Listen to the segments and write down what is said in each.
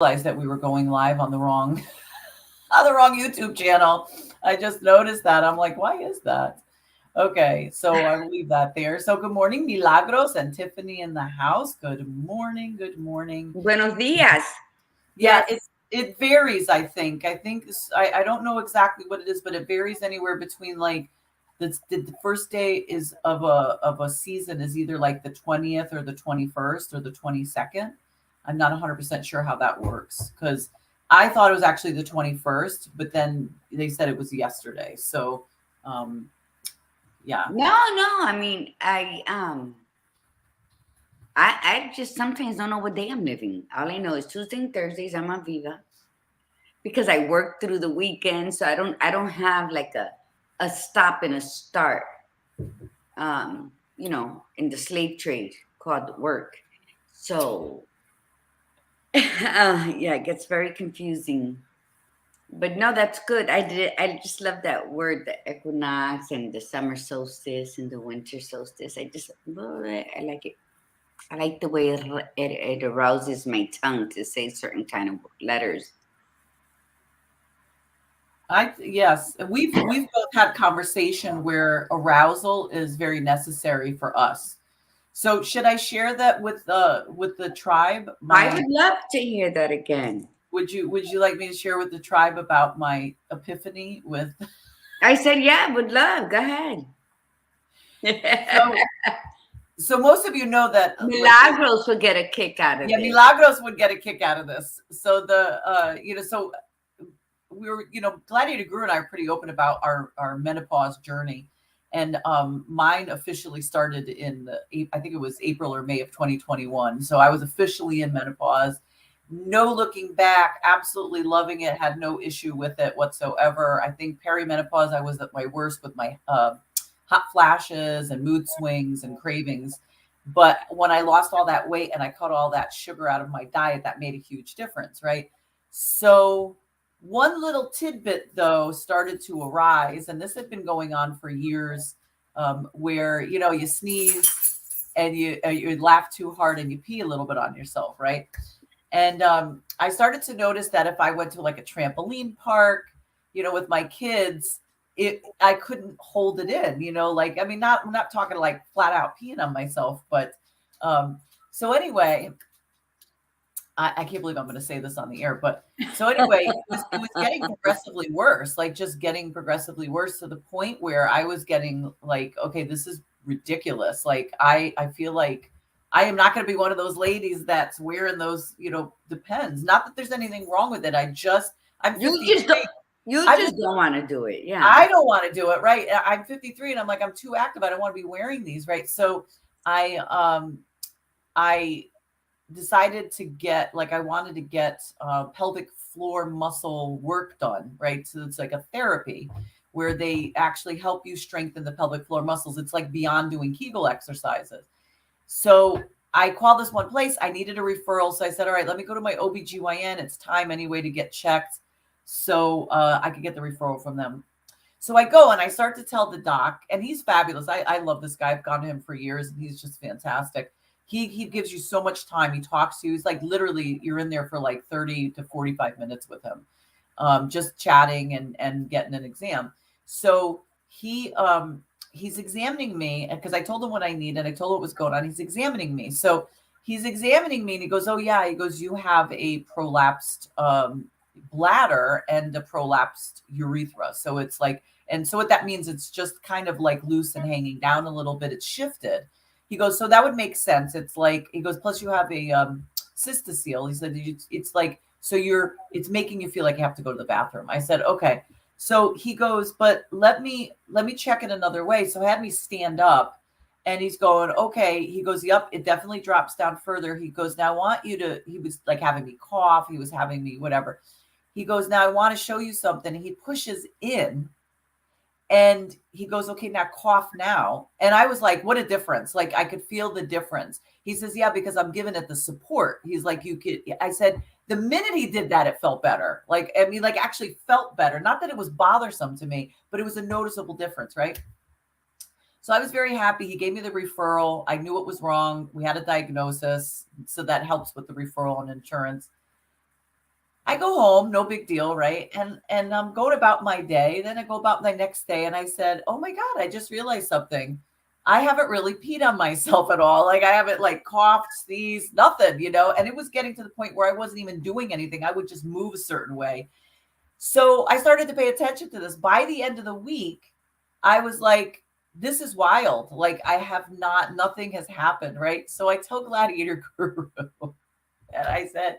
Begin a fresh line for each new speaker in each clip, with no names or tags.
realized that we were going live on the wrong on the wrong YouTube channel. I just noticed that. I'm like, why is that? Okay, so I'll leave that there. So good morning, Milagros and Tiffany in the house. Good morning. Good morning.
Buenos días.
Yeah,
Yes.
it varies, I think. I don't know exactly what it is, but it varies anywhere between like the first day is of a season is either like the 20th or the 21st or the 22nd. I'm not 100% sure how that works because I thought it was actually the 21st, but then they said it was yesterday. So yeah.
No. I mean, I just sometimes don't know what day I'm living. All I know is Tuesday and Thursdays I'm on Viva because I work through the weekend, so I don't have like a stop and a start. In the slave trade called work. So yeah, it gets very confusing. But no, that's good. I just love that word, the equinox and the summer solstice and the winter solstice. I like it. I like the way it arouses my tongue to say certain kind of letters.
Yes, we've both had conversation where arousal is very necessary for us. So should I share that with the tribe?
I
My
would love to hear that again.
would you like me to share with the tribe about my epiphany with
I said, yeah, would love. Go ahead.
so so most of you know that like
Milagros would get a kick out of
yeah,
this.
Milagros would get a kick out of this. So so we were, Gladiator Guru and I are pretty open about our menopause journey. And mine officially started I think it was April or May of 2021. So I was officially in menopause. No looking back, absolutely loving it, had no issue with it whatsoever. I think perimenopause, I was at my worst with my hot flashes and mood swings and cravings. But when I lost all that weight and I cut all that sugar out of my diet, that made a huge difference, right? So one little tidbit, though, started to arise, and this had been going on for years, where you sneeze and you laugh too hard and you pee a little bit on yourself, right? And I started to notice that if I went to like a trampoline park, with my kids, I couldn't hold it in, like I mean, I'm not talking like flat out peeing on myself, but so anyway, I can't believe I'm going to say this on the air, but so anyway, it was getting progressively worse, like just getting progressively worse to the point where I was getting like, okay, this is ridiculous. Like I feel like I am not going to be one of those ladies that's wearing those, Depends. Not that there's anything wrong with it. I'm
You just don't.
53.
You
I
just
just
don't want to do it. Yeah.
I don't want to do it, right? I'm 53 and I'm like I'm too active. I don't want to be wearing these, right? So I decided to get like I wanted to get pelvic floor muscle work done, right? So it's like a therapy where they actually help you strengthen the pelvic floor muscles. It's like beyond doing Kegel exercises. So I called this one place. I needed a referral. So I said, all right, let me go to my OBGYN. It's time anyway to get checked. So I could get the referral from them. So I go and I start to tell the doc, and he's fabulous. I love this guy. I've gone to him for years, and he's just fantastic. He gives you so much time. He talks to you. He's like literally you're in there for like 30 to 45 minutes with him, just chatting and getting an exam. So he's examining me because I told him what I need and I told him what was going on. He's examining me. So he's examining me and he goes, "Oh yeah," he goes, "You have a prolapsed bladder and a prolapsed urethra." So it's like, and so what that means, it's just kind of like loose and hanging down a little bit. It's shifted. He goes, "So that would make sense." It's like, he goes, "Plus you have a cystocele." He said, "It's like, so it's making you feel like you have to go to the bathroom." I said, "Okay." So he goes, "But let me check it another way." So I had me stand up and he's going, "Okay." He goes, "Yep, it definitely drops down further." He goes, "Now I want you to," he was like having me cough. He was having me whatever. He goes, "Now I want to show you something." He pushes in and he goes, "Okay, now cough now." And I was like, what a difference. Like I could feel the difference. He says, "Yeah, because I'm giving it the support." He's like, "You could," I said, the minute he did that, it felt better. Like, I mean, like actually felt better. Not that it was bothersome to me, but it was a noticeable difference, right? So I was very happy. He gave me the referral. I knew what was wrong. We had a diagnosis. So that helps with the referral and insurance. I go home, no big deal, right? And I'm going about my day. Then I go about my next day, and I said, "Oh my God, I just realized something. I haven't really peed on myself at all. Like I haven't like coughed, sneezed, nothing, you know." And it was getting to the point where I wasn't even doing anything. I would just move a certain way. So I started to pay attention to this. By the end of the week, I was like, "This is wild. Like I have not, nothing has happened, right?" So I tell Gladiator Guru, and I said,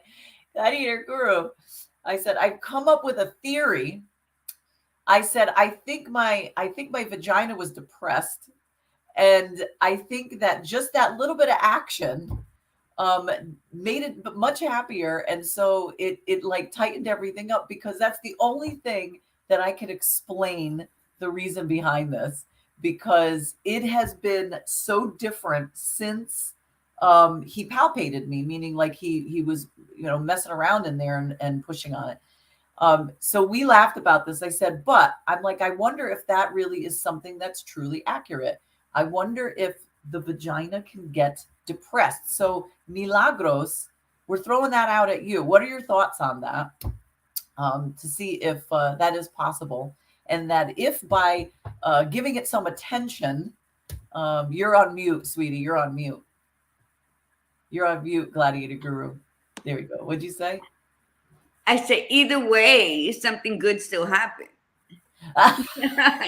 "Gladiator Guru, I said, I've come up with a theory. I said, I think my vagina was depressed. And I think that just that little bit of action um made it much happier. And so it like tightened everything up because that's the only thing that I can explain the reason behind this, because it has been so different since he palpated me, meaning like he was, you know, messing around in there and pushing on it. So we laughed about this. I said, but I'm like, I wonder if that really is something that's truly accurate. I wonder if the vagina can get depressed. So, Milagros, we're throwing that out at you. What are your thoughts on that? To see if that is possible. And that if by giving it some attention, you're on mute, sweetie. You're on mute. You're on mute, Gladiator Guru. There we go. What'd you say?
I say either way, something good still happened.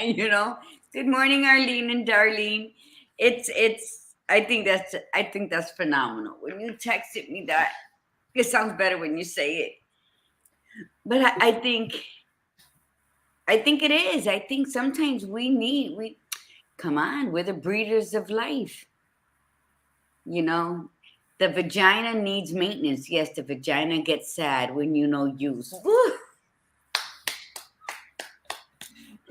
You know. Good morning, Arlene and Darlene. It's. I think that's phenomenal. When you texted me that, it sounds better when you say it. But I think it is. I think sometimes we come on. We're the breeders of life. You know, the vagina needs maintenance. Yes, the vagina gets sad when you know use. Woo!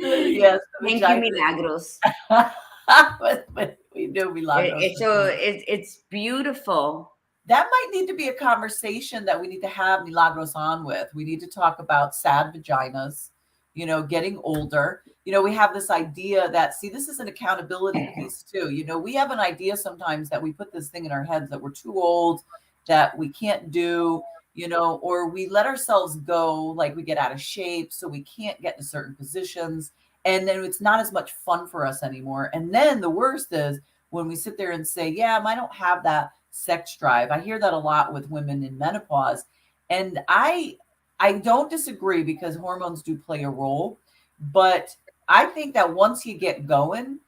Yes, the
Thank you,
vagina.
Milagros.
But we do Milagros.
So it's beautiful.
That might need to be a conversation that we need to have Milagros on with. We need to talk about sad vaginas, you know, getting older. You know, we have this idea that, see, this is an accountability piece too. You know, we have an idea sometimes that we put this thing in our heads that we're too old, that we can't do, you know, or we let ourselves go, like we get out of shape, so we can't get to certain positions. And then it's not as much fun for us anymore. And then the worst is when we sit there and say, yeah, I don't have that sex drive. I hear that a lot with women in menopause. And I don't disagree because hormones do play a role, but I think that once you get going,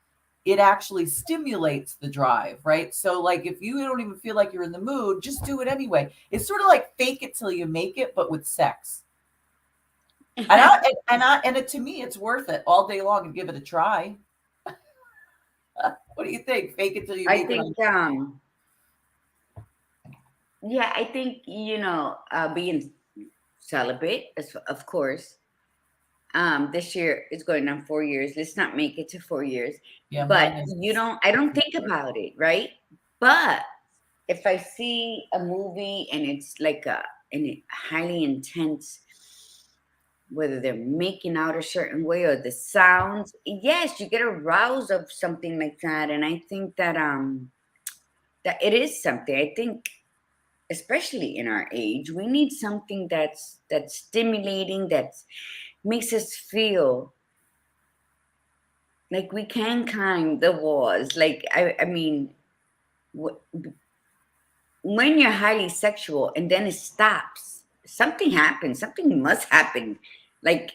it actually stimulates the drive, right? So like if you don't even feel like you're in the mood, just do it anyway. It's sort of like fake it till you make it, but with sex. To me, it's worth it all day long and give it a try. What do you think? Fake it till you
I
make
think
it.
yeah, I think being celibate, of course. This year is going on 4 years. Let's not make it to 4 years.
Yeah,
But
mine is.
I don't think about it, right? But if I see a movie and it's like a highly intense, whether they're making out a certain way or the sounds, yes, you get aroused of something like that. And I think that it is something. I think especially in our age, we need something that's stimulating, that makes us feel like we can climb the walls. Like I mean, wh- when you're highly sexual and then it stops, something happens. Something must happen, like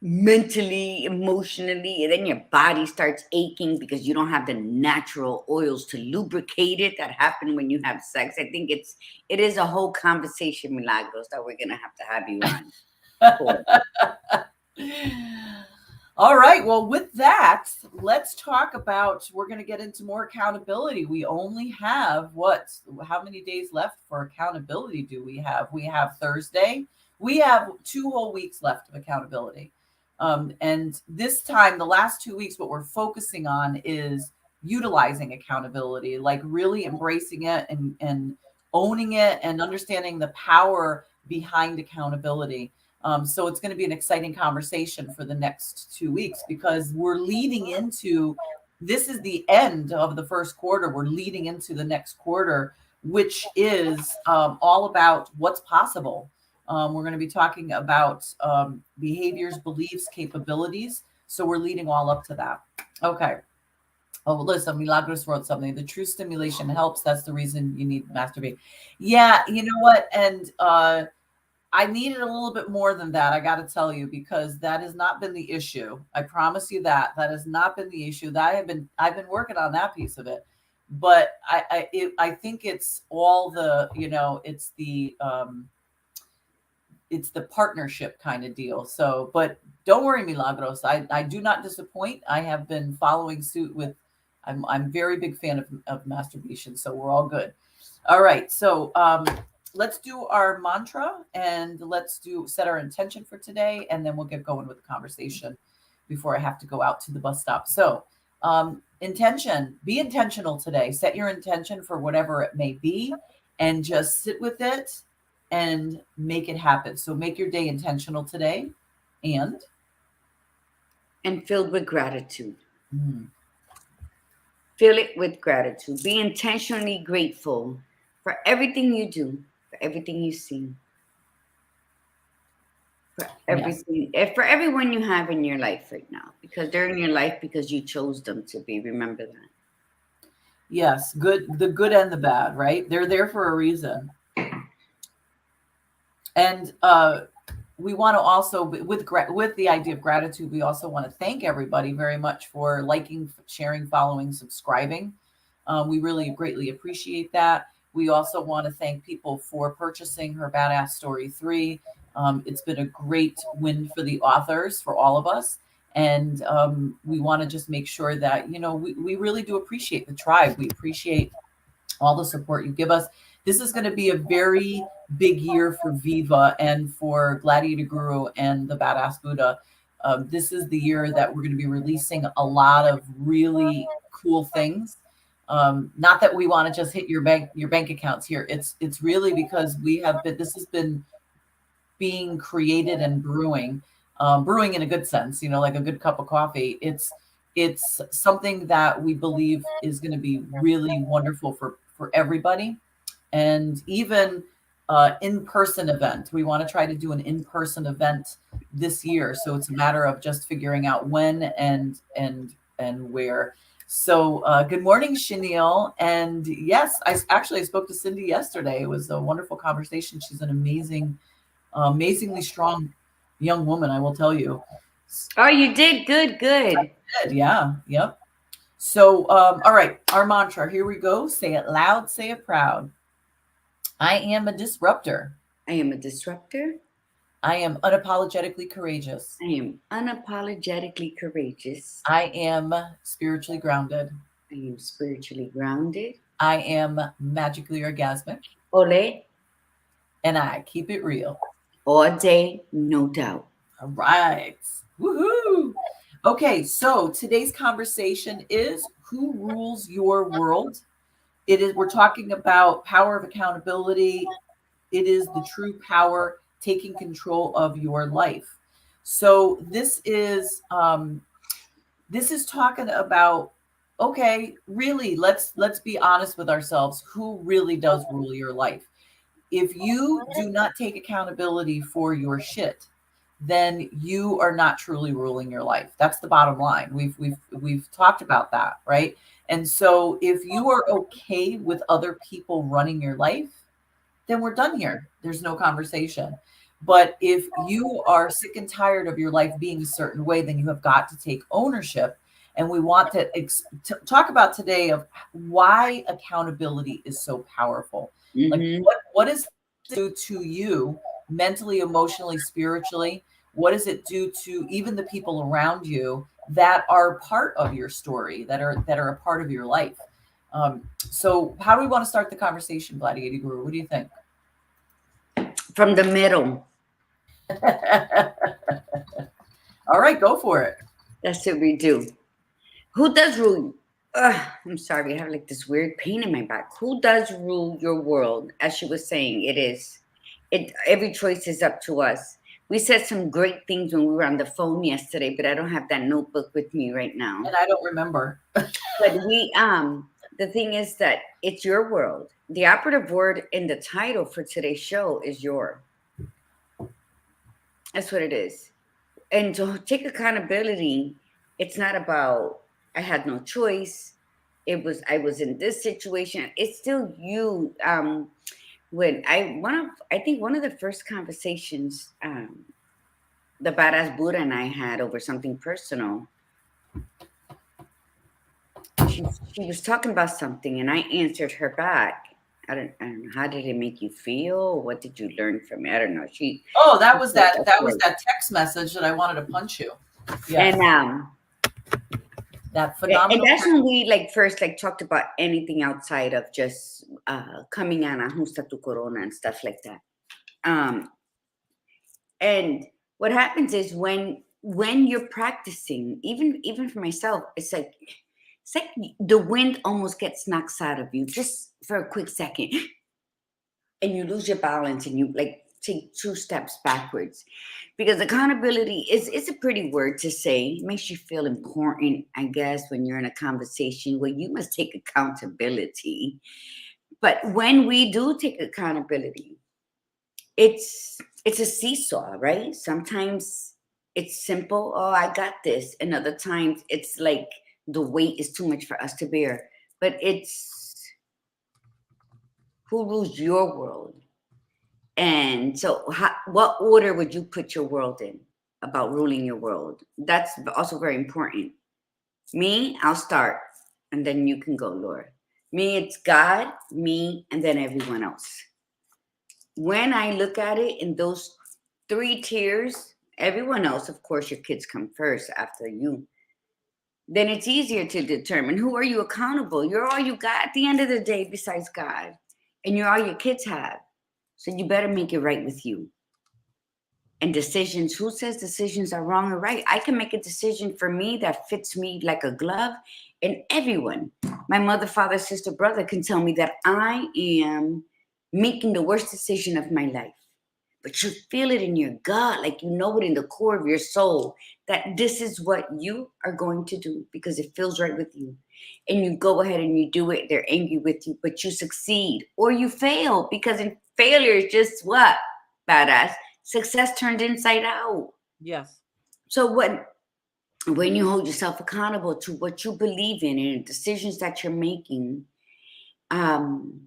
mentally, emotionally, and then your body starts aching because you don't have the natural oils to lubricate it that happen when you have sex. I think it is a whole conversation, Milagros, that we're gonna have you on for.
All right. Well, with that, let's talk about, we're going to get into more accountability. We only have how many days left for accountability do we have? We have Thursday. We have 2 whole weeks left of accountability. And this time, the last 2 weeks, what we're focusing on is utilizing accountability, like really embracing it and owning it and understanding the power behind accountability. So it's going to be an exciting conversation for the next 2 weeks because we're leading into, this is the end of the first quarter. We're leading into the next quarter, which is all about what's possible. We're going to be talking about behaviors, beliefs, capabilities. So we're leading all up to that. Okay. Oh, listen, Milagros wrote something. The true stimulation helps. That's the reason you need masturbate. Yeah, you know what? And I needed a little bit more than that. I got to tell you, because that has not been the issue. I promise you that has not been the issue. That I've been working on that piece of it. But I think it's all the, it's the partnership kind of deal. So, but don't worry, Milagros. I do not disappoint. I have been following suit with. I'm very big fan of masturbation, so we're all good. All right, so let's do our mantra and let's set our intention for today, and then we'll get going with the conversation before I have to go out to the bus stop. So intention, be intentional today. Set your intention for whatever it may be and just sit with it and make it happen. So make your day intentional today and
filled with gratitude. Fill it with gratitude. Be intentionally grateful for everything you do, for everything you see, for everything, for everyone you have in your life right now, because they're in your life because you chose them to be. Remember that.
Yes, good, the good and the bad, right? They're there for a reason. And we want to also, with the idea of gratitude, we also want to thank everybody very much for liking, sharing, following, subscribing. We really greatly appreciate that. We also want to thank people for purchasing Her Badass Story 3. It's been a great win for the authors, for all of us. And we want to just make sure that, we really do appreciate the tribe. We appreciate all the support you give us. This is going to be a very big year for Viva and for Gladiator Guru and the Badass Buddha. This is the year that we're going to be releasing a lot of really cool things. Not that we want to just hit your bank accounts here. It's really because this has been being created and brewing in a good sense, like a good cup of coffee. It's something that we believe is going to be really wonderful for everybody. And even in-person event. We want to try to do an in-person event this year. So it's a matter of just figuring out when and where. So good morning, Chenille. And yes, I spoke to Cindy yesterday. It was a wonderful conversation. She's an amazingly strong young woman, I will tell you.
Oh, you did? Good.
Yeah. Yep. So, all right, our mantra, here we go. Say it loud, say it proud. I am a disruptor.
I am a disruptor.
I am unapologetically courageous.
I am unapologetically courageous.
I am spiritually grounded.
I am spiritually grounded.
I am magically orgasmic.
Ole.
And I keep it real.
All day, no doubt.
All right. Woohoo. Okay, so today's conversation is who rules your world? We're talking about power of accountability. It is the true power taking control of your life. So this is talking about, okay, really, let's be honest with ourselves. Who really does rule your life? If you do not take accountability for your shit, then you are not truly ruling your life. That's the bottom line. We've talked about that, right? And so if you are okay with other people running your life, then we're done here. There's no conversation. But if you are sick and tired of your life being a certain way, then you have got to take ownership. And we want to talk about today of why accountability is so powerful.
Mm-hmm.
Like what does it do to you mentally, emotionally, spiritually? What does it do to even the people around you that are part of your story, that are a part of your life? So how do we want to start the conversation, Gladiator Guru? What do you think?
From the middle.
All right, go for it.
That's what we do. Who does rule? I'm sorry, I have like this weird pain in my back. Who does rule your world? As she was saying, every choice is up to us. We said some great things when we were on the phone yesterday, but I don't have that notebook with me right now.
And I don't remember.
But the thing is that it's your world. The operative word in the title for today's show is your. That's what it is. And to take accountability, it's not about I had no choice. It was I was in this situation. It's still you. When I think one of the first conversations the badass Buddha and I had over something personal. She was talking about something, and I answered her back. I don't know. How did it make you feel? What did you learn from it? I don't know.
Oh, that
She
was
told
that
us
that was
story.
that text message that I wanted to punch you. Yes,
And
that
and
phenomenal
that's
text.
when we like first like talked about anything outside of just coming on ajusta tu corona and stuff like that. Um, and what happens is when you're practicing, even for myself, it's like the wind almost gets knocked out of you just for a quick second, and you lose your balance and you like take two steps backwards. Because accountability is it's a pretty word to say. It makes you feel important, I guess, when you're in a conversation where you must take accountability. But when we do take accountability, it's a seesaw, right? Sometimes it's simple, oh, I got this, and other times it's like the weight is too much for us to bear. But it's who rules your world. And so what order would you put your world in about ruling your world? That's also very important. Me, I'll start, and then you can go, Laura. Me, it's God, me, and then everyone else. When I look at it in those three tiers, everyone else, of course, your kids come first after you. Then it's easier to determine who are you accountable. You're all you got at the end of the day besides God. And you're all your kids have. So you better make it right with you. And decisions, who says decisions are wrong or right? I can make a decision for me that fits me like a glove. And everyone, my mother, father, sister, brother, can tell me that I am making the worst decision of my life. But you feel it in your gut, like you know it in the core of your soul that this is what you are going to do because it feels right with you. And you go ahead and you do it. They're angry with you, but you succeed or you fail because in failure is just what? Badass. Success turned inside out.
Yes.
So when you hold yourself accountable to what you believe in and decisions that you're making, um,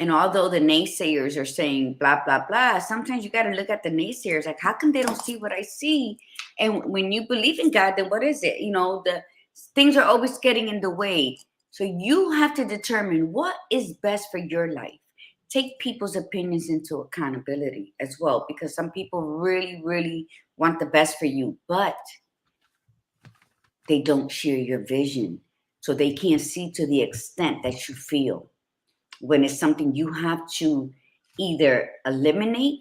and although the naysayers are saying blah blah blah, sometimes you got to look at the naysayers like, how come they don't see what I see? And when you believe in God, then what is it? You know, the things are always getting in the way. So you have to determine what is best for your life. Take people's opinions into accountability as well, because some people really, really want the best for you, but they don't share your vision. So they can't see to the extent that you feel when it's something you have to either eliminate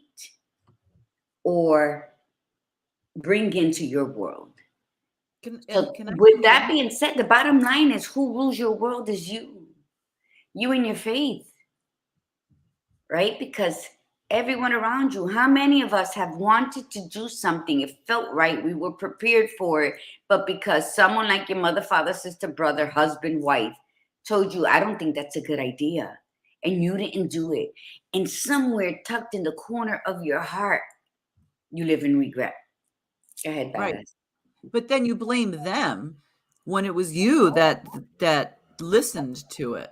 or bring into your world. So,
Can I
with
jump
that
in?
being said, the bottom line is who rules your world is you and your faith, right? Because everyone around you, how many of us have wanted to do something? It felt right. We were prepared for it. But because someone like your mother, father, sister, brother, husband, wife told you, I don't think that's a good idea. And you didn't do it. And somewhere tucked in the corner of your heart, you live in regret. Go ahead,
Right.
badass.
But then you blame them when it was you that listened to it,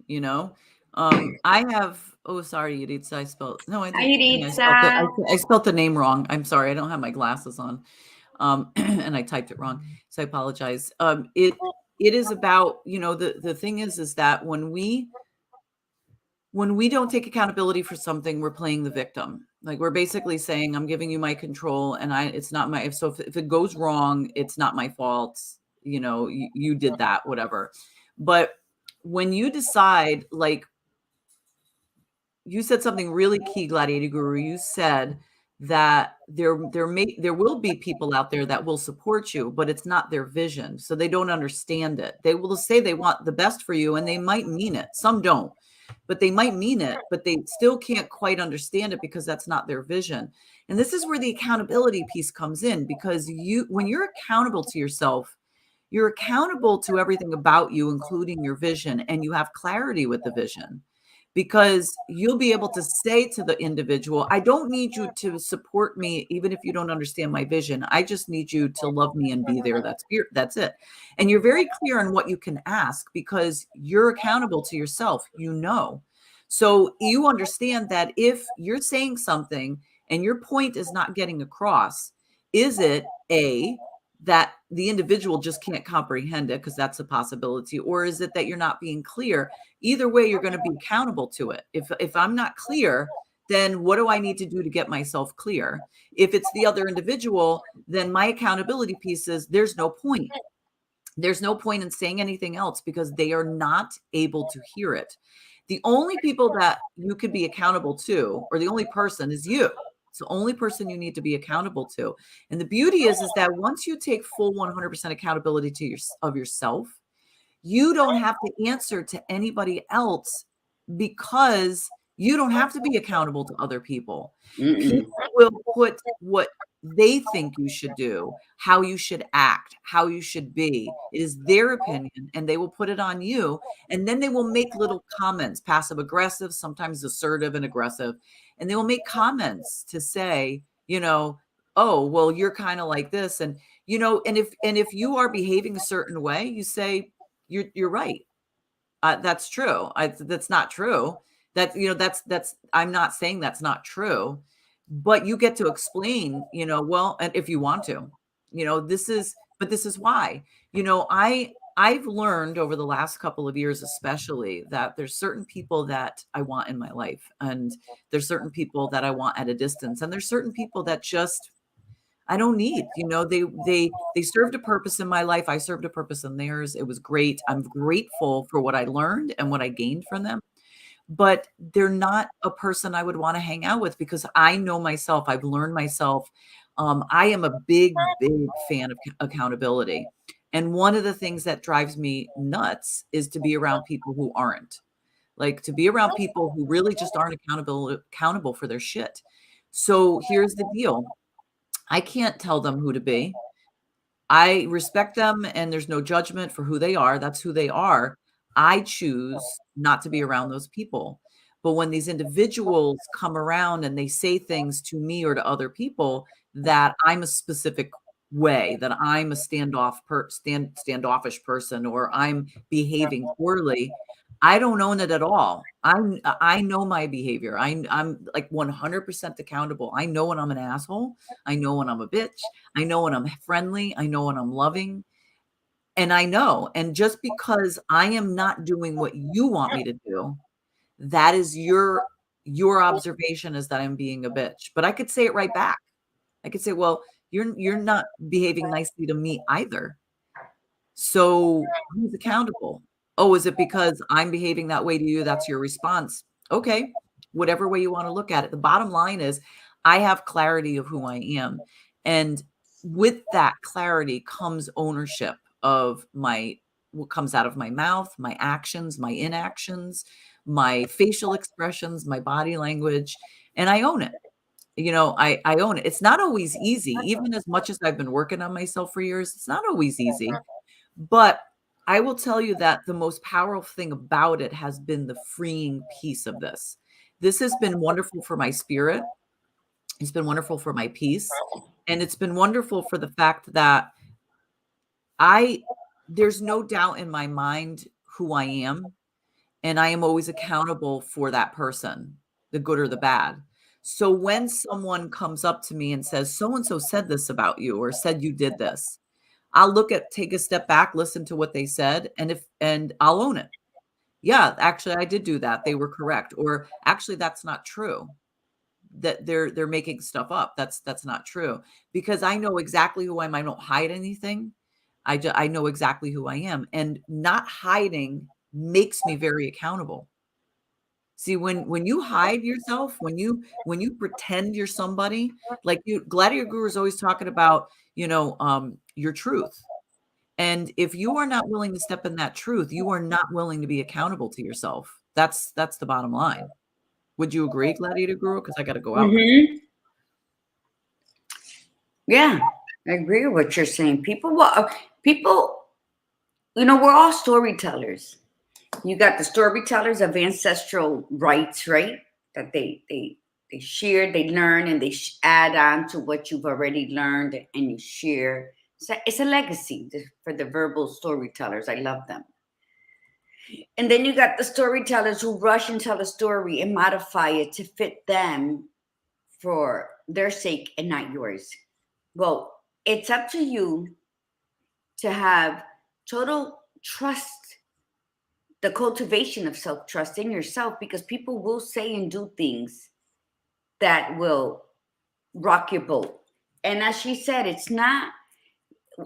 you know? I have oh, sorry, Yritza, I spelled no, I
Hi,
didn't.
Ritza.
I spelled the name wrong. I'm sorry, I don't have my glasses on. And I typed it wrong. So I apologize. It is about, the thing is that when we don't take accountability for something, we're playing the victim. Like we're basically saying, I'm giving you my control and it's not my, if it goes wrong, it's not my fault. You did that, whatever. But when you decide, like you said something really key, Gladiator Guru, you said that there will be people out there that will support you, but it's not their vision. So they don't understand it. They will say they want the best for you and they might mean it. Some don't, but they might mean it, but they still can't quite understand it because that's not their vision. And this is where the accountability piece comes in, because when you're accountable to yourself, you're accountable to everything about you, including your vision, and you have clarity with the vision. because you'll be able to say to the individual, I don't need you to support me, even if you don't understand my vision. I just need you to love me and be there. That's it. And you're very clear on what you can ask because you're accountable to yourself, So you understand that if you're saying something and your point is not getting across, is it that the individual just can't comprehend it because that's a possibility, or is it that you're not being clear? Either way, you're going to be accountable to it. If I'm not clear, then what do I need to do to get myself clear? If it's the other individual, then my accountability piece is there's no point. There's no point in saying anything else because they are not able to hear it. The only people that you could be accountable to, or the only person, is you. It's the only person you need to be accountable to. And the beauty is that once you take full 100% accountability of yourself, you don't have to answer to anybody else because you don't have to be accountable to other people.
Mm-mm.
People will put what they think you should do, how you should act, how you should be. It is their opinion, and they will put it on you. And then they will make little comments, passive aggressive, sometimes assertive and aggressive. And they will make comments to say, oh, well, you're kind of like this. And, and if you are behaving a certain way, you say, you're right. That's true. That's not true. That's I'm not saying that's not true, but you get to explain, well, and if you want to, this is why, I've learned over the last couple of years, especially, that there's certain people that I want in my life, and there's certain people that I want at a distance, and there's certain people that just I don't need, they served a purpose in my life. I served a purpose in theirs. It was great. I'm grateful for what I learned and what I gained from them, but they're not a person I would want to hang out with because I know myself. I've learned myself. I am a big, big fan of accountability. And one of the things that drives me nuts is to be around people who aren't, like, to be around people who really just aren't accountable for their shit. So here's the deal. I can't tell them who to be. I respect them and there's no judgment for who they are. That's who they are. I choose not to be around those people. But when these individuals come around and they say things to me or to other people that I'm a specific way, that I'm a standoffish person, or I'm behaving poorly, I don't own it at all. I know my behavior. I'm like 100% accountable. I know when I'm an asshole. I know when I'm a bitch. I know when I'm friendly. I know when I'm loving. And I know. And just because I am not doing what you want me to do, that is your observation, is that I'm being a bitch. But I could say it right back. I could say, well, you're not behaving nicely to me either. So who's accountable? Oh, is it because I'm behaving that way to you? That's your response. Okay, whatever way you want to look at it. The bottom line is I have clarity of who I am. And with that clarity comes ownership of what comes out of my mouth, my actions, my inactions, my facial expressions, my body language, and I own it. I own it. It's not always easy. Even as much as I've been working on myself for years, it's not always easy. But I will tell you that the most powerful thing about it has been the freeing piece of this. This has been wonderful for my spirit. It's been wonderful for my peace. And it's been wonderful for the fact that there's no doubt in my mind who I am. And I am always accountable for that person, the good or the bad. So when someone comes up to me and says, so and so said this about you, or said you did this, I'll take a step back, listen to what they said, and I'll own it. Yeah, actually, I did do that. They were correct. Or actually, that's not true. That they're making stuff up. That's not true, because I know exactly who I am. I don't hide anything. I know exactly who I am, and not hiding makes me very accountable. See, when you hide yourself, when you pretend you're somebody, like Gladiator Guru is always talking about, your truth. And if you are not willing to step in that truth, you are not willing to be accountable to yourself. That's the bottom line. Would you agree, Gladiator Guru? Because I got to go out.
Mm-hmm. Yeah, I agree with what you're saying. People, we're all storytellers. You got the storytellers of ancestral rights, right? That they share, they learn, and they add on to what you've already learned, and you share. So it's a legacy for the verbal storytellers. I love them. And then you got the storytellers who rush and tell a story and modify it to fit them for their sake and not yours. Well, it's up to you to have total trust, the cultivation of self trust in yourself, because people will say and do things that will rock your boat. And as she said, it's not,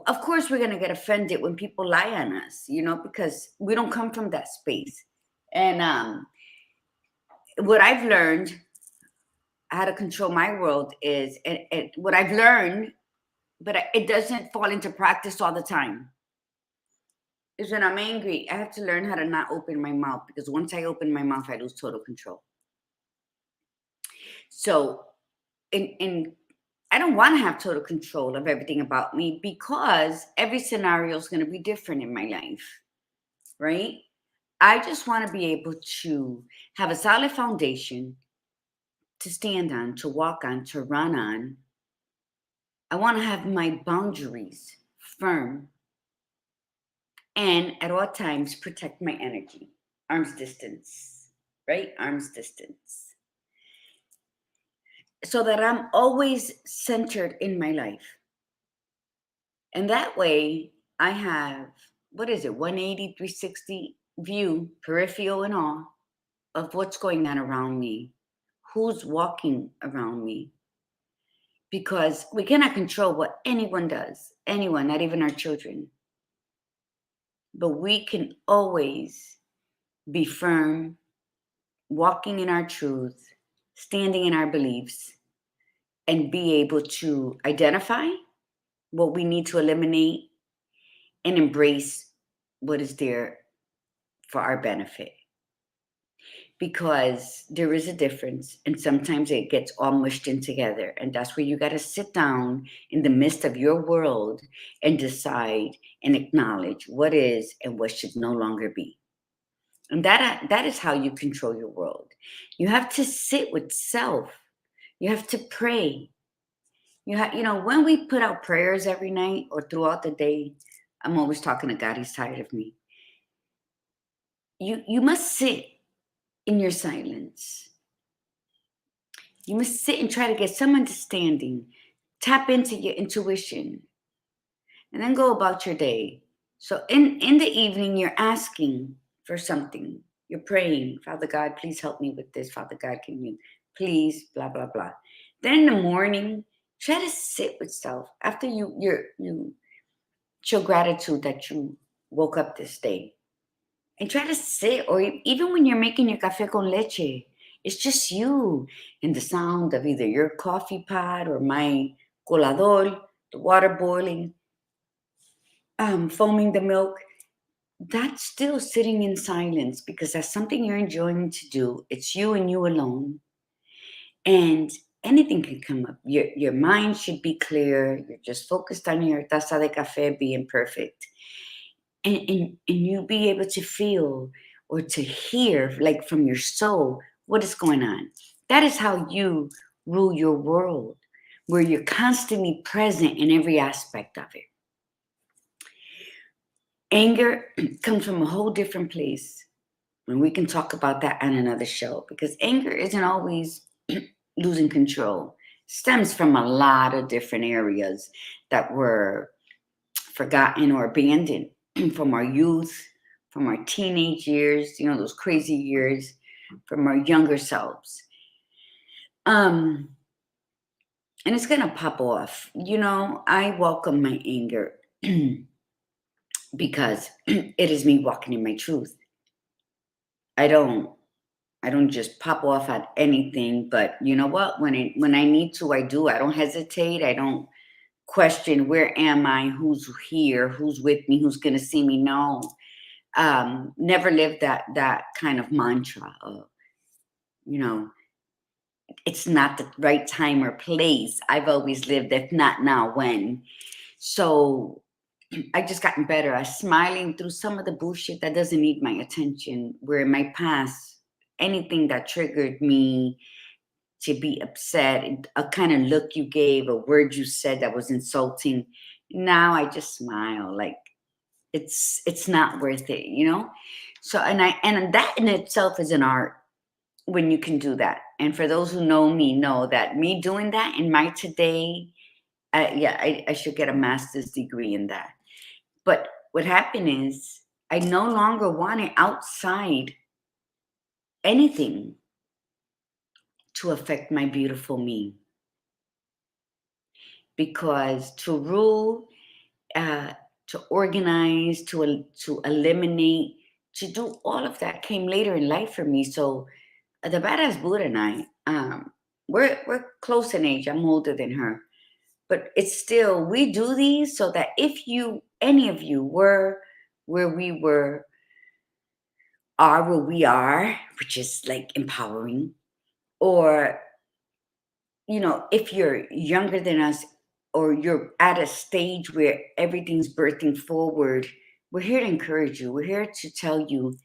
of course, we're going to get offended when people lie on us, because we don't come from that space. And what I've learned how to control my world is, and what I've learned, but it doesn't fall into practice all the time, is when I'm angry, I have to learn how to not open my mouth, because once I open my mouth, I lose total control. So, in I don't want to have total control of everything about me, because every scenario is going to be different in my life, right? I just want to be able to have a solid foundation to stand on, to walk on, to run on. I want to have my boundaries firm, and at all times protect my energy. Arm's distance, right? Arm's distance. So that I'm always centered in my life. And that way I have, 180, 360 view, peripheral and all, of what's going on around me, who's walking around me. Because we cannot control what anyone does, anyone, not even our children. But we can always be firm, walking in our truth, standing in our beliefs, and be able to identify what we need to eliminate and embrace what is there for our benefit. Because there is a difference, and sometimes it gets all mushed in together. And that's where you got to sit down in the midst of your world and decide and acknowledge what is and what should no longer be. And that is how you control your world. You have to sit with self. You have to pray. When we put out prayers every night or throughout the day, I'm always talking to God. He's tired of me. You must sit in your silence. You must sit and try to get some understanding. Tap into your intuition. And then go about your day. So in the evening, you're asking for something. You're praying, Father God, please help me with this. Father God, can you please, blah, blah, blah. Then in the morning, try to sit with self. After you show gratitude that you woke up this day. And try to sit, or even when you're making your café con leche, it's just you and the sound of either your coffee pot or my colador, the water boiling, foaming the milk. That's still sitting in silence, because that's something you're enjoying to do. It's you and you alone. And anything can come up. Your mind should be clear. You're just focused on your taza de café being perfect. And you be able to feel or to hear, like from your soul, what is going on. That is how you rule your world, where you're constantly present in every aspect of it. Anger comes from a whole different place, and we can talk about that on another show, because anger isn't always losing control. It stems from a lot of different areas that were forgotten or abandoned from our youth, from our teenage years, those crazy years, from our younger selves. And it's gonna pop off. I welcome my anger because it is me walking in my truth. I don't just pop off at anything, but you know what? When I need to, I do. I don't hesitate. I don't question, where am I? Who's here? Who's with me? Who's gonna see me? No. Never lived that kind of mantra of, it's not the right time or place. I've always lived, if not now, when. So I just gotten better at smiling through some of the bullshit that doesn't need my attention. Where in my past, anything that triggered me to be upset, a kind of look you gave, a word you said that was insulting, now I just smile like it's not worth it, you know? So and that in itself is an art when you can do that. And for those who know that me doing that in my today, yeah, I should get a master's degree in that. But what happened is I no longer wanted outside anything to affect my beautiful me. Because to rule, uh, to organize, to eliminate, to do all of that came later in life for me. So the badass Buddha and I, we're close in age. I'm older than her, but it's still we do these so that if any of you were where we were, are where we are, which is like empowering, or if you're younger than us or you're at a stage where everything's birthing forward, we're here to encourage you. We're here to tell you,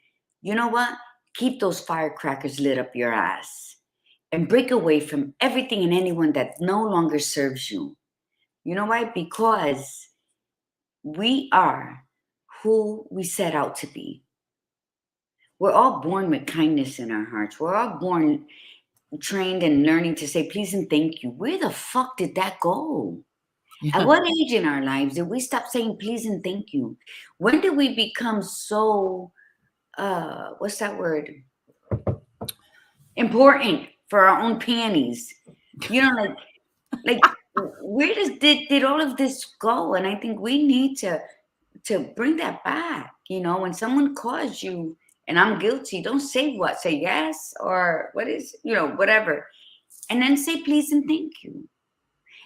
you know what? Keep those firecrackers lit up your ass and break away from everything and anyone that no longer serves you. You know why? Because we are who we set out to be. We're all born with kindness in our hearts. We're all born trained and learning to say please and thank you. Where the fuck did that go? At
Yeah.
what age in our lives did we stop saying please and thank you? When did we become so what's that word? Important for our own panties. Like where did all of this go? And I think we need to bring that back. When someone calls you and I'm guilty, don't say what, say yes or what is, whatever. And then say please and thank you.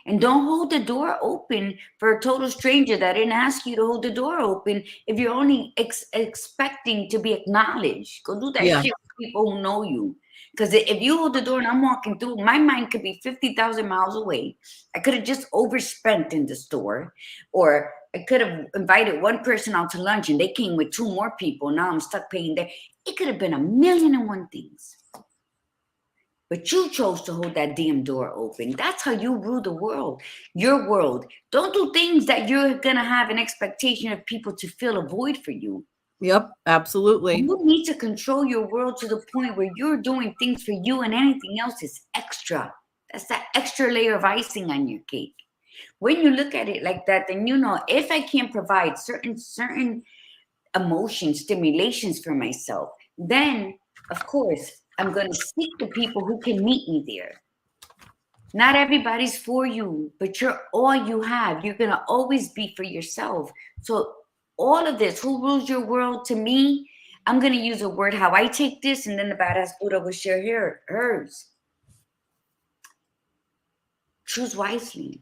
And don't hold the door open for a total stranger that didn't ask you to hold the door open if you're only expecting to be acknowledged. Go do that
Yeah.
shit with people who know you. Because if you hold the door and I'm walking through, my mind could be 50,000 miles away. I could have just overspent in the store. Or I could have invited one person out to lunch and they came with two more people. Now I'm stuck paying there. It could have been a million and one things. But you chose to hold that damn door open. That's how you rule the world, your world. Don't do things that you're going to have an expectation of people to fill a void for you.
Yep. Absolutely.
You need to control your world to the point where you're doing things for you and anything else is extra. That's that extra layer of icing on your cake. When you look at it like that, then if I can't provide certain emotion stimulations for myself, then of course I'm going to seek the people who can meet me there. Not everybody's for you, but you're all you have. You're going to always be for yourself. So all of this, who rules your world, to me, I'm going to use a word how I take this, and then the badass Buddha will share hers. Choose wisely.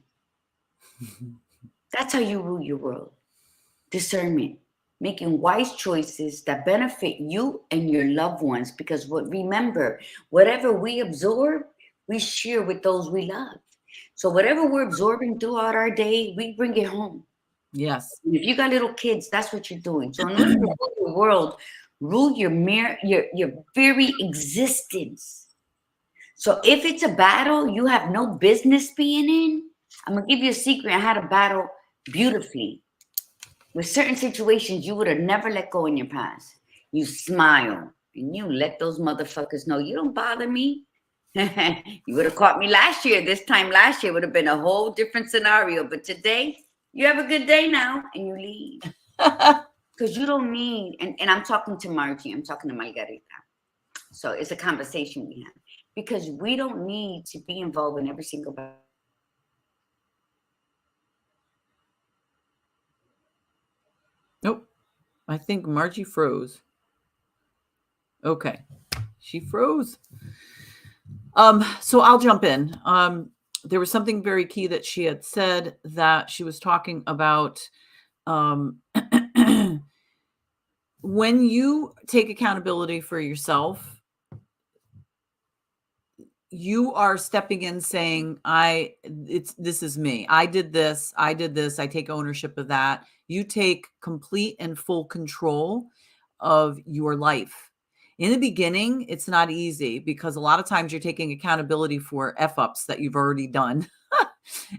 That's how you rule your world. Discernment. Making wise choices that benefit you and your loved ones. Because remember, whatever we absorb, we share with those we love. So whatever we're absorbing throughout our day, we bring it home.
Yes.
And if you got little kids, that's what you're doing. So in order to rule your world, rule your very existence. So if it's a battle you have no business being in, I'm gonna give you a secret. I had a battle beautifully. With certain situations you would have never let go in your past. You smile and you let those motherfuckers know you don't bother me. You would have caught me last year. This time last year would have been a whole different scenario. But today, you have a good day now and you leave. Because you don't need, and I'm talking to Margie, I'm talking to Margarita. So it's a conversation we have. Because we don't need to be involved in every single battle.
Nope. I think Margie froze. Okay. She froze. So I'll jump in. There was something very key that she had said, that she was talking about when you take accountability for yourself, you are stepping in saying, this is me. I did this. I take ownership of that. You take complete and full control of your life. In the beginning, it's not easy because a lot of times you're taking accountability for F-ups that you've already done.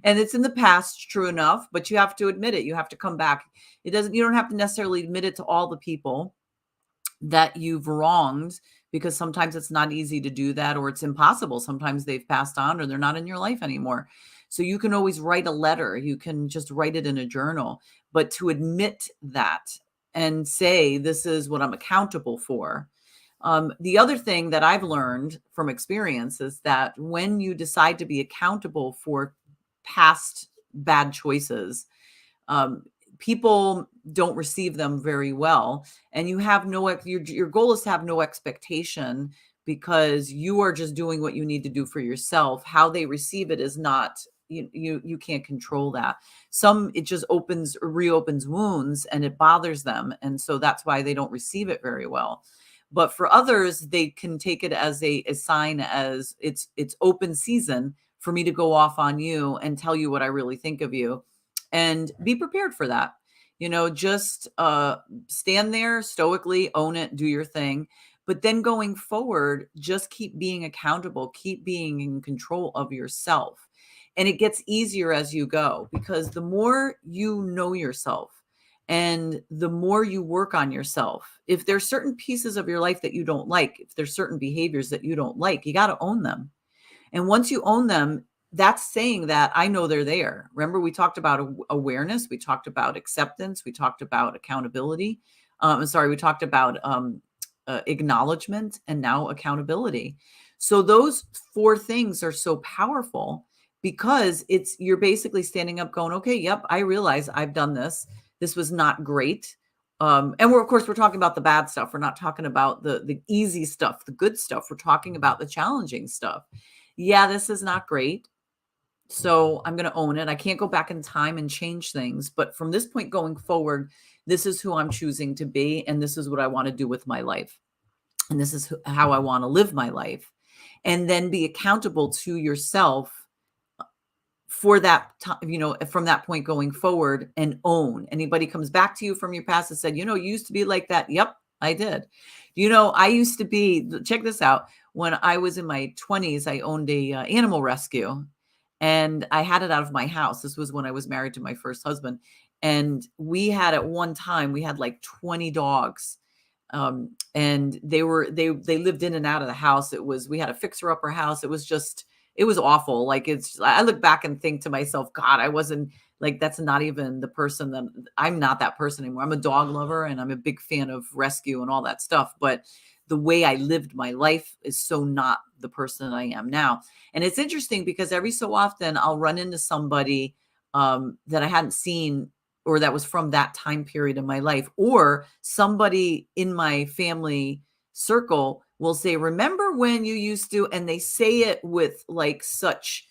And it's in the past, true enough, but you have to admit it. You have to come back. You don't have to necessarily admit it to all the people that you've wronged, because sometimes it's not easy to do that, or it's impossible. Sometimes they've passed on or they're not in your life anymore. So you can always write a letter. You can just write it in a journal, but to admit that and say, this is what I'm accountable for. The other thing that I've learned from experience is that when you decide to be accountable for past bad choices, people don't receive them very well, and you have your goal is to have no expectation, because you are just doing what you need to do for yourself. How they receive it is not, you can't control that. It just reopens wounds and it bothers them, and so that's why they don't receive it very well. But for others, they can take it as a sign, as it's open season for me to go off on you and tell you what I really think of you. And be prepared for that. Just stand there stoically, own it, do your thing. But then going forward, just keep being accountable, keep being in control of yourself. And it gets easier as you go, because the more you know yourself and the more you work on yourself, if there's certain pieces of your life that you don't like, if there's certain behaviors that you don't like, you got to own them. And once you own them, that's saying that I know they're there. Remember, we talked about awareness. We talked about acceptance. We talked about accountability. We talked about acknowledgement, and now accountability. So those 4 things are so powerful, because you're basically standing up going, okay, yep, I realize I've done this. This was not great. And of course, we're talking about the bad stuff. We're not talking about the easy stuff, the good stuff. We're talking about the challenging stuff. Yeah, this is not great. So I'm going to own it. I can't go back in time and change things. But from this point going forward, this is who I'm choosing to be. And this is what I want to do with my life. And this is how I want to live my life. And then be accountable to yourself for that time, from that point going forward, and own. Anybody comes back to you from your past and said, you used to be like that. Yep, I did. I used to be, check this out. When I was in my 20s, I owned a animal rescue, and I had it out of my house. This was when I was married to my first husband. And at one time, we had like 20 dogs. And they lived in and out of the house. We had a fixer-upper house. It was awful. Like, I look back and think to myself, God, I wasn't like, that's not even the person I'm not that person anymore. I'm a dog lover and I'm a big fan of rescue and all that stuff. But the way I lived my life is so not the person I am now. And it's interesting because every so often I'll run into somebody that I hadn't seen, or that was from that time period in my life, or somebody in my family circle will say, remember when you used to, and they say it with like such,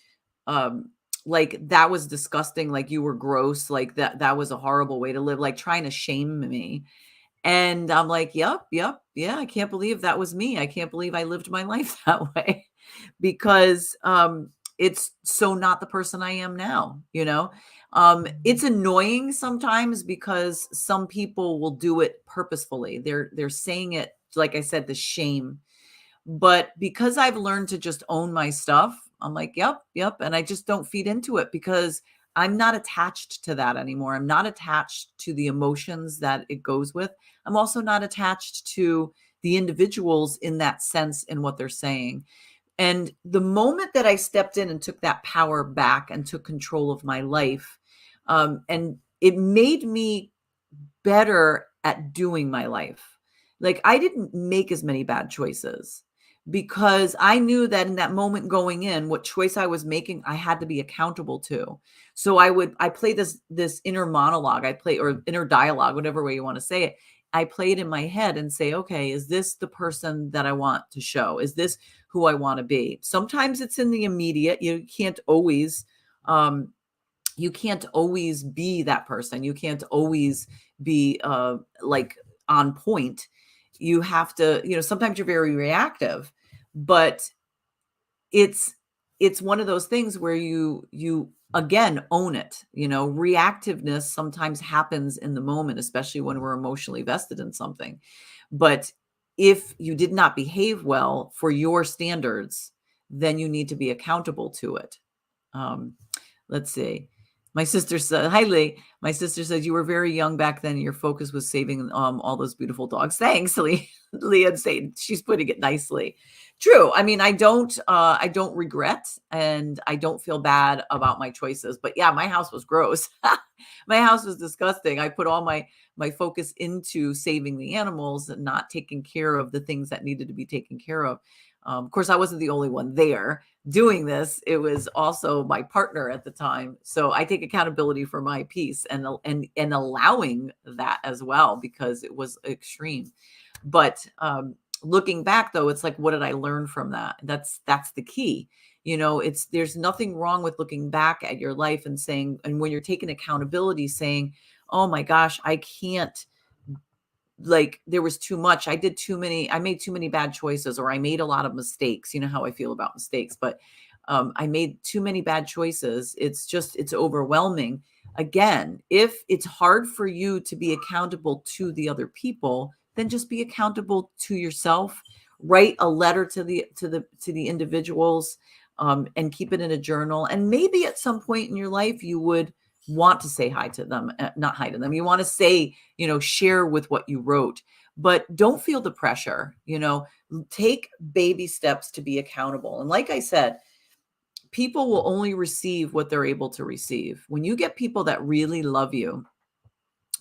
like that was disgusting, like you were gross, like that was a horrible way to live, like trying to shame me. And I'm like, yep, yeah, I can't believe that was me. I can't believe I lived my life that way, because it's so not the person I am now, It's annoying sometimes because some people will do it purposefully. They're saying it, like I said, the shame. But because I've learned to just own my stuff, I'm like, yep. And I just don't feed into it, because I'm not attached to that anymore. I'm not attached to the emotions that it goes with. I'm also not attached to the individuals in that sense in what they're saying. And the moment that I stepped in and took that power back and took control of my life, and it made me better at doing my life. Like, I didn't make as many bad choices, because I knew that in that moment going in, what choice I was making, I had to be accountable to. So I play this inner monologue, or inner dialogue, whatever way you want to say it. I play it in my head and say, okay, is this the person that I want to show? Is this who I want to be? Sometimes it's in the immediate. You can't always be that person. You can't always be like on point. You have to, sometimes you're very reactive, but it's one of those things where you again own it. Reactiveness sometimes happens in the moment, especially when we're emotionally vested in something. But if you did not behave well for your standards, then you need to be accountable to it. Let's see. My sister said, hi, Lee. My sister said, you were very young back then. And your focus was saving all those beautiful dogs. Thanks, Lee. Leah saying she's putting it nicely. True. I mean, I don't regret, and I don't feel bad about my choices. But yeah, my house was gross. My house was disgusting. I put all my focus into saving the animals and not taking care of the things that needed to be taken care of. Of course, I wasn't the only one there doing this. It was also my partner at the time. So I take accountability for my piece and allowing that as well, because it was extreme. But looking back, though, it's like, what did I learn from that? That's the key. There's nothing wrong with looking back at your life and saying, and when you're taking accountability, saying, oh my gosh, I can't, like, there was too much. I made too many bad choices, or I made a lot of mistakes. You know how I feel about mistakes, but I made too many bad choices. It's overwhelming. Again, if it's hard for you to be accountable to the other people, then just be accountable to yourself. Write a letter to the individuals, and keep it in a journal. And maybe at some point in your life, you would want to say hi to them, not hi to them. You want to say, share with what you wrote, but don't feel the pressure. Take baby steps to be accountable. And like I said, people will only receive what they're able to receive. When you get people that really love you,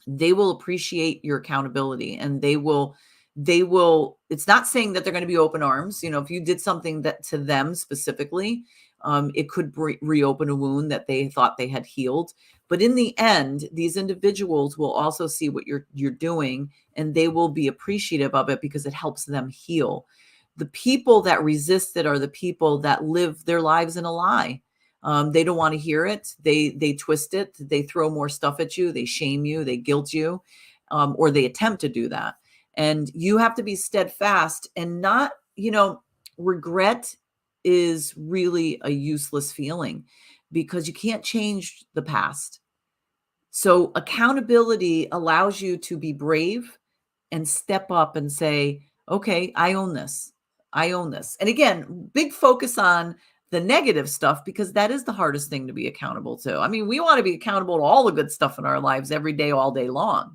they will appreciate your accountability, and they will, it's not saying that they're going to be open arms. If you did something that to them specifically, it could reopen a wound that they thought they had healed. But in the end, these individuals will also see what you're doing, and they will be appreciative of it because it helps them heal. The people that resist it are the people that live their lives in a lie. They don't want to hear it. They twist it. They throw more stuff at you. They shame you. They guilt you, or they attempt to do that. And you have to be steadfast and not, regret is really a useless feeling, because you can't change the past. So accountability allows you to be brave and step up and say, okay, I own this. I own this. And again, big focus on the negative stuff, because that is the hardest thing to be accountable to. I mean, we want to be accountable to all the good stuff in our lives every day, all day long,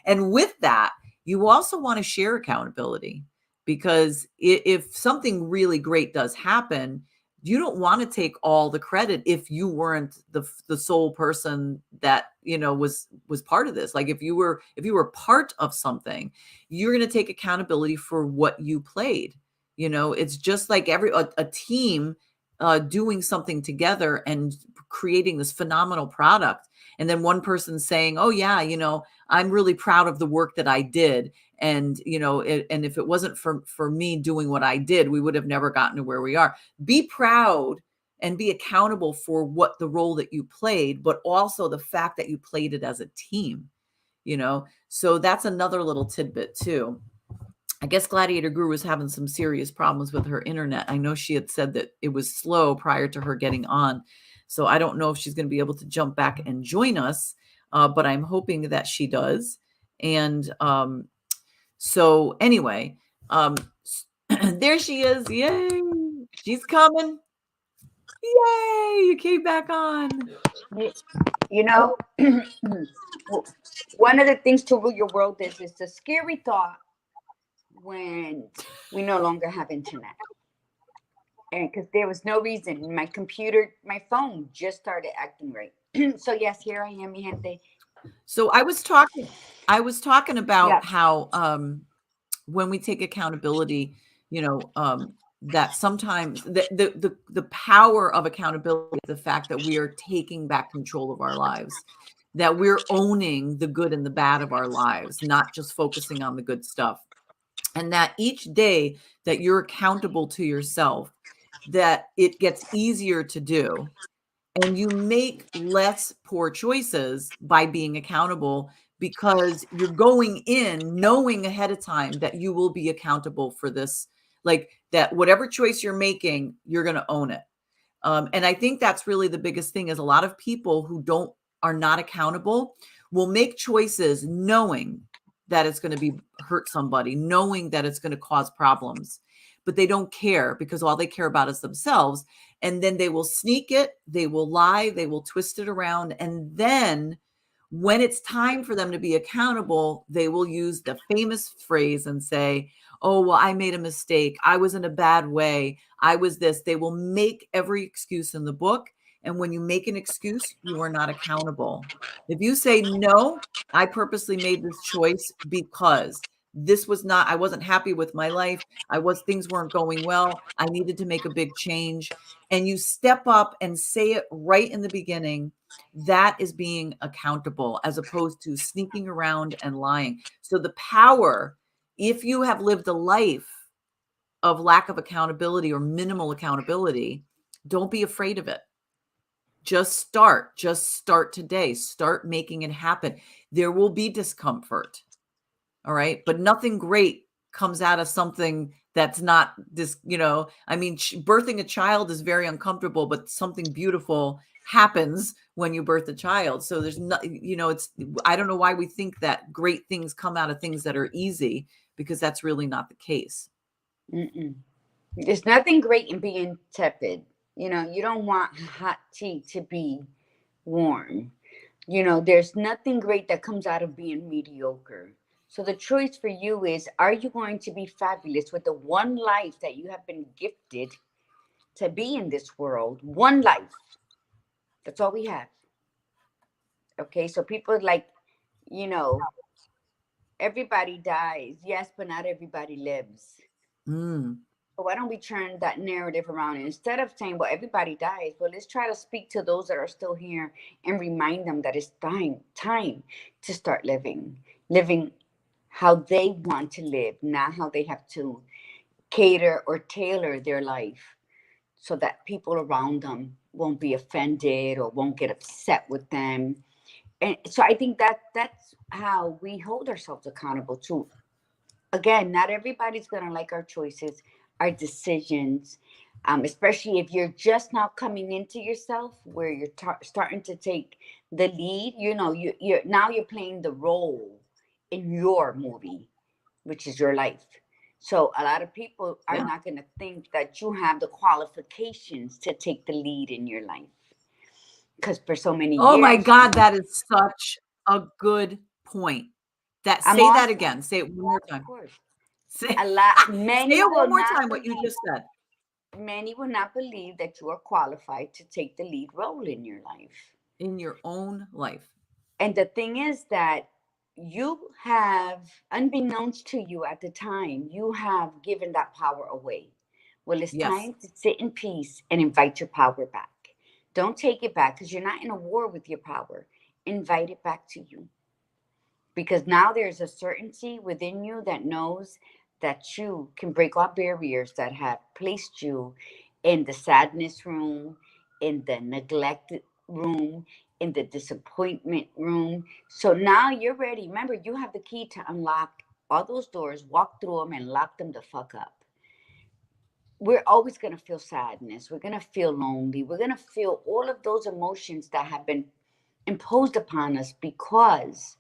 And with that, you also want to share accountability, because if something really great does happen, you don't want to take all the credit if you weren't the sole person that was part of this. Like if you were part of something, you're going to take accountability for what you played. It's just like a team doing something together and creating this phenomenal product, and then one person saying, oh yeah, I'm really proud of the work that I did, and and if it wasn't for me doing what I did, we would have never gotten to where we are. Be proud and be accountable for what the role that you played, but also the fact that you played it as a team. So that's another little tidbit too. I guess Gladiator Guru was having some serious problems with her internet. I know she had said that it was slow prior to her getting on. So I don't know if she's going to be able to jump back and join us, but I'm hoping that she does. And so anyway, there she is. Yay. She's coming. Yay. You came back on.
One of the things to rule your world is the scary thought when we no longer have internet. And because there was no reason, my phone just started acting right. So yes, here I am, mi gente.
So I was talking about how when we take accountability, that sometimes the power of accountability is the fact that we are taking back control of our lives, that we're owning the good and the bad of our lives, not just focusing on the good stuff. And that each day that you're accountable to yourself, that it gets easier to do. And you make less poor choices by being accountable, because you're going in knowing ahead of time that you will be accountable for this. Like that, whatever choice you're making, you're going to own it. And I think that's really the biggest thing is a lot of people who are not accountable will make choices knowing that it's going to be hurt somebody, knowing that it's going to cause problems, but they don't care because all they care about is themselves. And then they will sneak it, they will lie, they will twist it around. And then when it's time for them to be accountable, they will use the famous phrase and say, oh, well, I made a mistake. I was in a bad way. I was this. They will make every excuse in the book. And when you make an excuse, you are not accountable. If you say, no, I purposely made this choice because this was not, I wasn't happy with my life. Things weren't going well. I needed to make a big change. And you step up and say it right in the beginning. That is being accountable as opposed to sneaking around and lying. So the power, if you have lived a life of lack of accountability or minimal accountability, don't be afraid of it. Just start today. Start making it happen. There will be discomfort. All right. But nothing great comes out of something that's not this, I mean, birthing a child is very uncomfortable, but something beautiful happens when you birth a child. So there's no, I don't know why we think that great things come out of things that are easy, because that's really not the case.
Mm-mm. There's nothing great in being tepid. You don't want hot tea to be warm. There's nothing great that comes out of being mediocre. So the choice for you is, are you going to be fabulous with the one life that you have been gifted to be in this world? One life. That's all we have. Okay, so people like, you know, everybody dies, yes, but not everybody lives.
Mm.
So why don't we turn that narrative around? And instead of saying, well, everybody dies, well, let's try to speak to those that are still here and remind them that it's time to start living how they want to live, not how they have to cater or tailor their life so that people around them won't be offended or won't get upset with them. And so I think that's how we hold ourselves accountable to. Again, not everybody's going to like our choices, our decisions, especially if you're just now coming into yourself, where you're starting to take the lead. You're playing the role in your movie, which is your life. So a lot of people are
Yeah.
not going to think that you have the qualifications to take the lead in your life, because for so many
Oh my
years
God, that is such a good point.
I'm
Say that
awesome.
again. Say it one more
Of
time.
course.
Say,
A lot
say
many
it
will
one more
not
time, what you
believe
just said.
many will not believe that you are qualified to take the lead role in your life.
In your own life.
And the thing is that you have, unbeknownst to you at the time, you have given that power away. Well, it's
Yes.
time to sit in peace and invite your power back. Don't take it back, because you're not in a war with your power. Invite it back to you, because now there's a certainty within you that knows that you can break all barriers that have placed you in the sadness room, in the neglected room, in the disappointment room. So now you're ready. Remember, you have the key to unlock all those doors, walk through them, and lock them the fuck up. We're always going to feel sadness. We're going to feel lonely. We're going to feel all of those emotions that have been imposed upon us because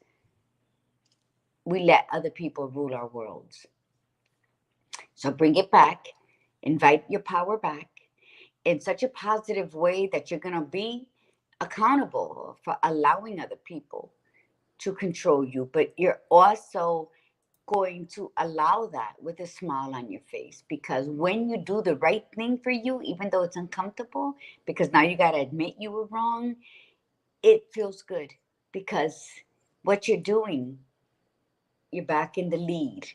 we let other people rule our worlds. So bring it back, invite your power back in such a positive way that you're going to be accountable for allowing other people to control you, but you're also going to allow that with a smile on your face, because when you do the right thing for you, even though it's uncomfortable, because now you got to admit you were wrong, it feels good, because what you're doing, you're back in the lead.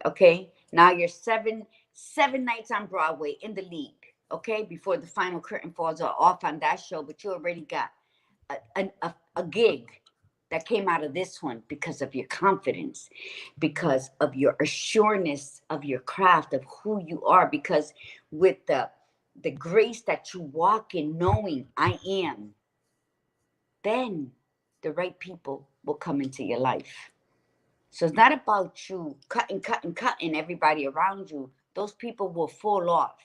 Okay, now you're seven nights on Broadway in the lead. Okay, before the final curtain falls off on that show, but you already got a gig that came out of this one because of your confidence, because of your assuredness of your craft, of who you are, because with the grace that you walk in, knowing I am, then the right people will come into your life. So it's not about you cutting everybody around you those people will fall off.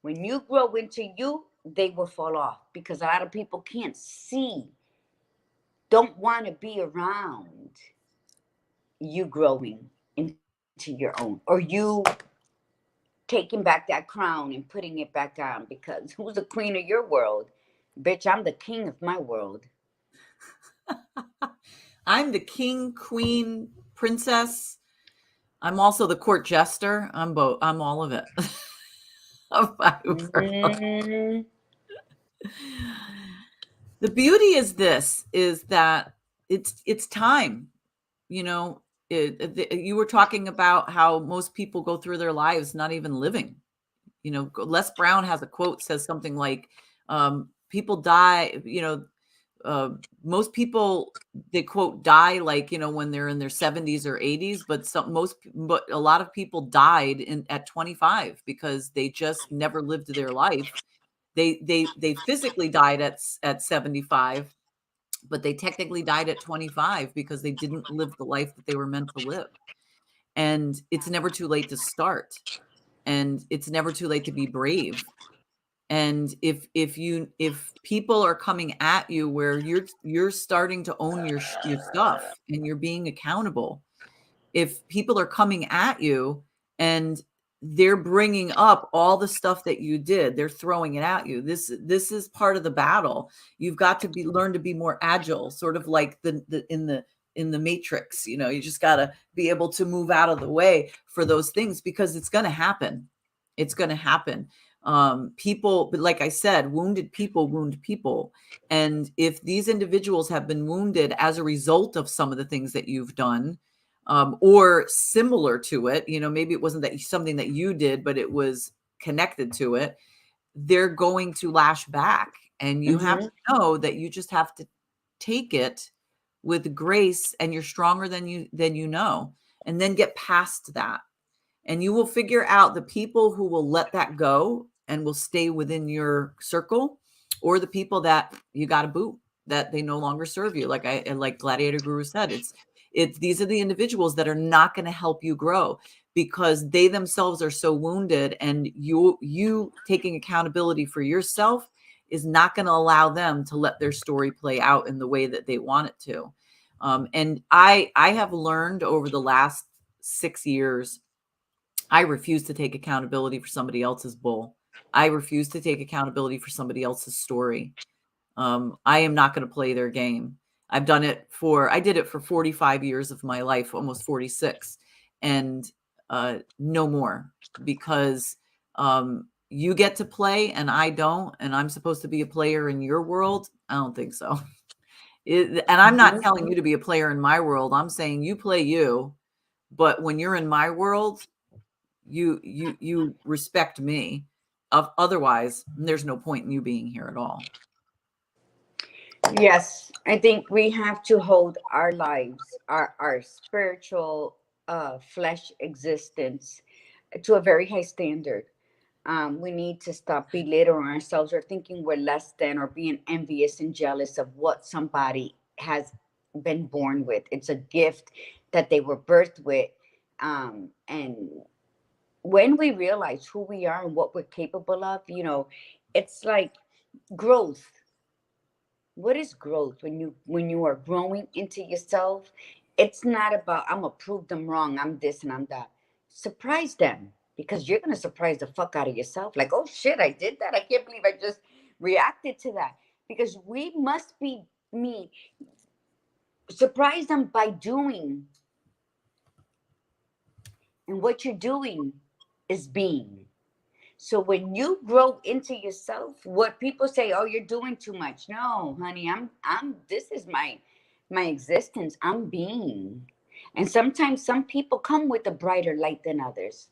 When you grow into you, they will fall off because a lot of people can't see, don't want to be around you growing into your own, or you taking back that crown and putting it back on, because who's the queen of your world? Bitch, I'm the king of my world.
I'm the king, queen, princess. I'm also the court jester. I'm both. I'm all of it.
Mm-hmm.
The beauty is that it's time. You know, you were talking about how most people go through their lives not even living. You know, Les Brown has a quote, says something like, people die, most people, they quote, die like, when they're in their 70s or 80s, but a lot of people died at 25 because they just never lived their life. They physically died at 75, but they technically died at 25 because they didn't live the life that they were meant to live. And it's never too late to start, and it's never too late to be brave. And if people are coming at you where you're starting to own your stuff and you're being accountable, if people are coming at you and they're bringing up all the stuff that you did, they're throwing it at you, this is part of the battle. You've got to learn to be more agile, sort of like in the Matrix. You just got to be able to move out of the way for those things, because it's going to happen. It's going to happen. People, but like I said, wounded people wound people. And if these individuals have been wounded as a result of some of the things that you've done, or similar to it, maybe it wasn't something that you did, but it was connected to it, they're going to lash back. And you have
Mm-hmm.
to know that you just have to take it with grace, and you're stronger than you know, and then get past that. And you will figure out the people who will let that go and will stay within your circle, or the people that you got to boot, that they no longer serve you. Like Gladiator Guru said, it's these are the individuals that are not going to help you grow, because they themselves are so wounded, and you taking accountability for yourself is not going to allow them to let their story play out in the way that they want it to. And I have learned over the last 6 years, I refuse to take accountability for somebody else's bull. I refuse to take accountability for somebody else's story. I am not going to play their game. I did it for 45 years of my life, almost 46, and no more, because you get to play and I don't, and I'm supposed to be a player in your world. I don't think so. And I'm not telling you to be a player in my world. I'm saying you play you, but when you're in my world, you respect me. Otherwise, there's no point in you being here at all.
Yes, I think we have to hold our lives, our spiritual flesh existence to a very high standard. We need to stop belittling ourselves or thinking we're less than, or being envious and jealous of what somebody has been born with. It's a gift that they were birthed with. And when we realize who we are and what we're capable of, it's like growth. What is growth? When you are growing into yourself, it's not about, I'm gonna prove them wrong, I'm this and I'm that. Surprise them, because you're gonna surprise the fuck out of yourself. Like, oh shit, I did that. I can't believe I just reacted to that. Because we must be me. Surprise them by doing, and what you're doing is being. So when you grow into yourself, what people say, oh, you're doing too much. No, honey, I'm this is my existence. I'm being. And sometimes some people come with a brighter light than others.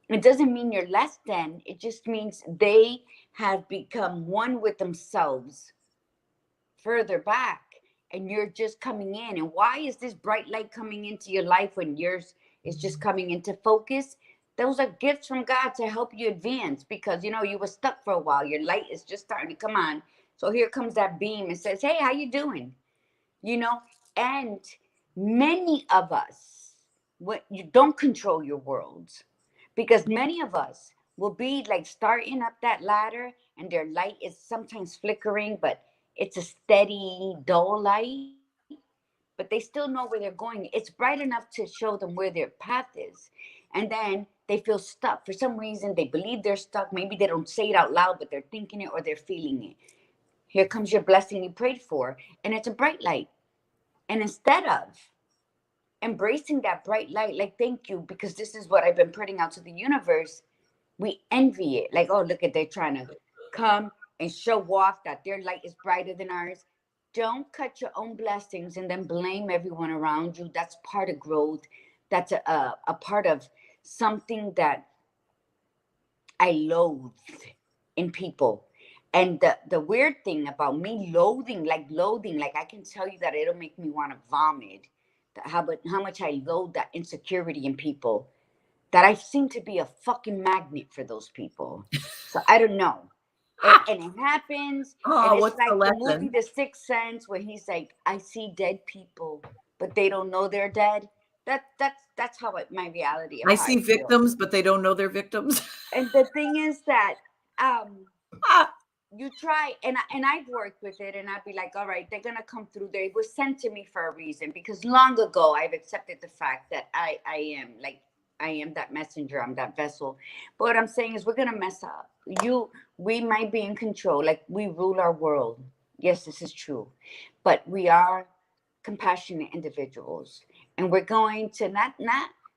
It doesn't mean you're less than. It just means they have become one with themselves further back, and you're just coming in. And why is this bright light coming into your life when yours is just coming into focus? Those are gifts from God to help you advance, because you were stuck for a while. Your light is just starting to come on. So here comes that beam and says, hey, how you doing? And many of us, what, you don't control your worlds, Because many of us will be like starting up that ladder and their light is sometimes flickering, but it's a steady, dull light, but they still know where they're going. It's bright enough to show them where their path is. And then they feel stuck. For some reason, they believe they're stuck. Maybe they don't say it out loud, but they're thinking it or they're feeling it. Here comes your blessing you prayed for, and it's a bright light. And instead of embracing that bright light, like, thank you, because this is what I've been putting out to the universe, we envy it. Like, oh, look at, they're trying to come and show off that their light is brighter than ours. Don't cut your own blessings and then blame everyone around you. That's part of growth. That's a part of something that I loathe in people. And the weird thing about me loathing, like I can tell you that it'll make me want to vomit. How much I loathe that insecurity in people, that I seem to be a fucking magnet for those people. So I don't know. And it happens, and
Oh,
it's
what's the
like the movie
lesson?
The Sixth Sense, where he's like, I see dead people, but they don't know they're dead. That's how my reality of
I
how I
see
feel.
victims, but they don't know they're victims.
And the thing is that um
Ah,
you try, and I've worked with it, and I'd be like, all right, they're gonna come through there. It was sent to me for a reason, because long ago I've accepted the fact that I am that messenger, I'm that vessel. But what I'm saying is, we're gonna mess up. We might be in control, like we rule our world. Yes, this is true, but we are compassionate individuals, and we're going to not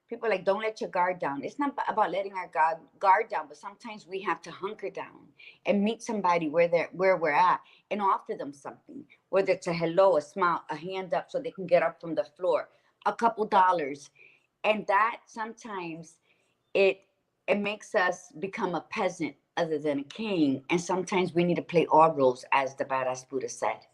people like, don't let your guard down. It's not about letting our guard down, but sometimes we have to hunker down and meet somebody where we're at, and offer them something, whether it's a hello, a smile, a hand up so they can get up from the floor, a couple dollars. And that sometimes it it makes us become a peasant other than a king. And sometimes we need to play all roles, as the badass Buddha said.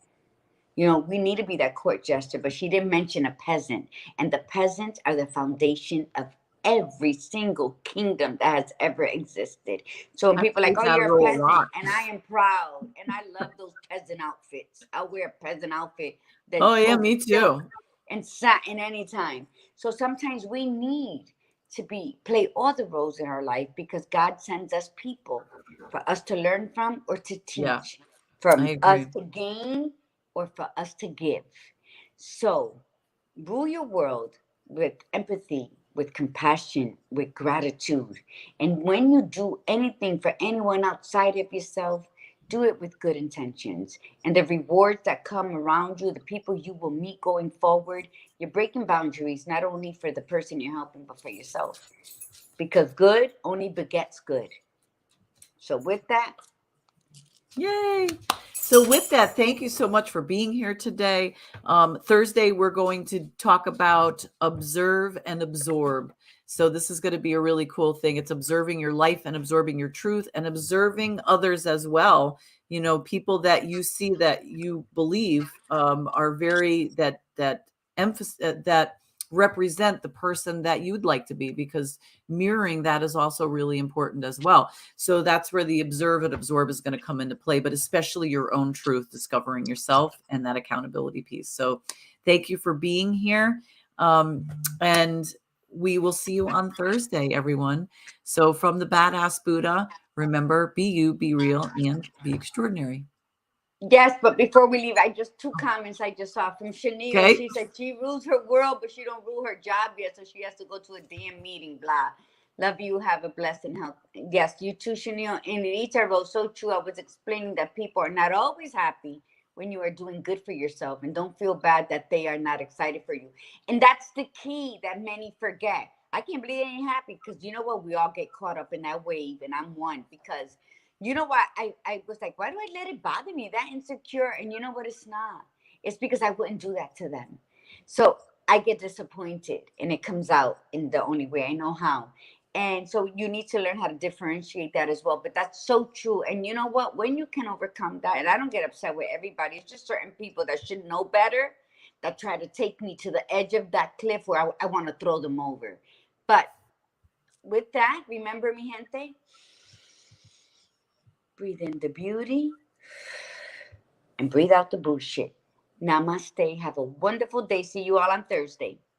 We need to be that court jester, but she didn't mention a peasant. And the peasants are the foundation of every single kingdom that has ever existed. So when
I
people are like,
played
oh,
that
you're a
role a
peasant,
lot.
and I am proud, and I love those peasant outfits. I'll wear a peasant outfit
Oh,
that's
yeah,
full of
me
silk
too.
and satin anytime. So sometimes we need to play all the roles in our life, because God sends us people for us to learn from or to
Yeah,
teach,
I
from us
agree.
to gain or for us to give. So rule your world with empathy, with compassion, with gratitude. And when you do anything for anyone outside of yourself, do it with good intentions. And the rewards that come around you, the people you will meet going forward, you're breaking boundaries, not only for the person you're helping, but for yourself. Because good only begets good. So with that,
Yay. So, with that, thank you so much for being here today. Thursday, we're going to talk about observe and absorb. So, this is going to be a really cool thing. It's observing your life and absorbing your truth and observing others as well. People that you see that you believe are very that emphasis that represent the person that you'd like to be, because mirroring that is also really important as well. So that's where the observe and absorb is going to come into play, but especially your own truth, discovering yourself and that accountability piece. So thank you for being here. And we will see you on Thursday, everyone. So from the Badass Buddha, remember, be you, be real, and be extraordinary.
yes, but before we leave, I just two comments I just saw from Chanel.
Okay.
She said she rules her world, but she don't rule her job yet, so she has to go to a damn meeting. Blah. Love you. Have a blessed and health. Yes, you too, Chanel. And Anita wrote so true. I was explaining that people are not always happy when you are doing good for yourself, and don't feel bad that they are not excited for you. And that's the key that many forget. I can't believe they ain't happy, because you know what? We all get caught up in that wave, and I'm one, because you know what? I was like, why do I let it bother me? That insecure. And you know what? It's not. It's because I wouldn't do that to them. So I get disappointed, and it comes out in the only way I know how. And so you need to learn how to differentiate that as well. But that's so true. And you know what? When you can overcome that, and I don't get upset with everybody, it's just certain people that should know better that try to take me to the edge of that cliff where I want to throw them over. But with that, remember mi gente, breathe in the beauty and breathe out the bullshit. Namaste. Have a wonderful day. See you all on Thursday.